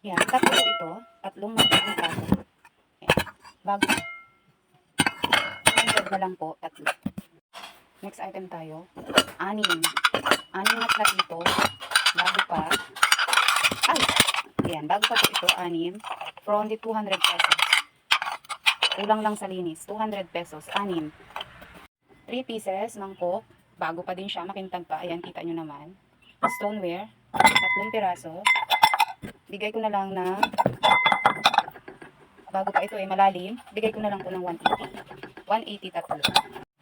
Yan, tapos ito, tatlong magpapang. Bago. 100 na lang po, tatlo. Next item tayo. 6. 6 na plat ito. Bago pa. Ay! Ayan, bago pa po ito, 6. For only 200 pesos. Kulang lang sa linis. 200 pesos, 6. 3 pieces ng Coke. Bago pa din siya, makintag pa. Ayan, kita nyo naman. Stoneware. 3 piraso. Bigay ko na lang na bago pa ito malalim. Bigay ko na lang po ng 180. 180 tatlo.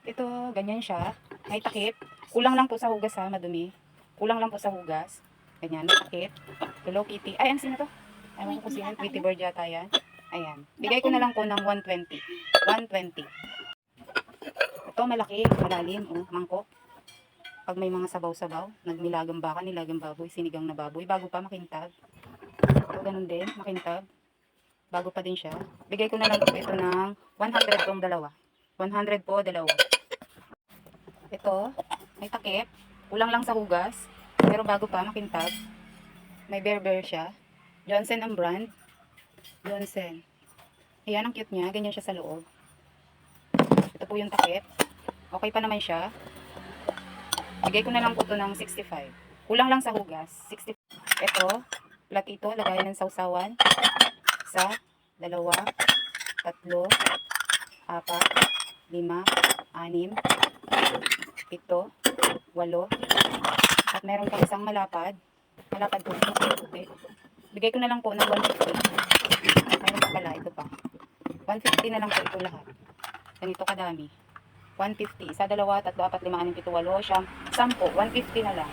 Ito, ganyan siya. May takip. Kulang lang po sa hugas ha, madumi. Kulang lang po sa hugas. Ganyan, may takip. Hello Kitty. Ay, ang sino to? Ewan ko sino. Tweety Bird yata yan. Ayan. Bigay ko na lang po ng 120. 120. Ito, malaki. Malalim. Oh, mangkok. Pag may mga sabaw-sabaw, nagnilagang baka, nilagang baboy, sinigang na baboy, bago pa makintab. Ito, ganun din, makintab. Bago pa din siya. Bigay ko na lang po ito ng 100 tong dalawa. 100 po, dalawa. Ito, may takip. Kulang lang sa hugas. Pero bago pa, makintab. May bear siya. Johnson ang brand. Johnson. Ayan, ang cute niya. Ganyan siya sa loob. Ito po yung takip. Okay pa naman siya. Bigay ko na lang po ito ng 65. Kulang lang sa hugas. 65. Ito, platito. Lagayan ng sausawan. 1, 2, 3, 4, 5, 6, 7, 8, 8, at meron pa isang malapad. Malapad po. Okay. Bigay ko na lang po ng 150. Meron pa pala. Ito pa. 150 na lang po ito lahat. Ganito kadami. 150. 1, 2, 3, 4, 5, 6, 7, 8, 9, 10, 11, 12, 10. 150 na lang.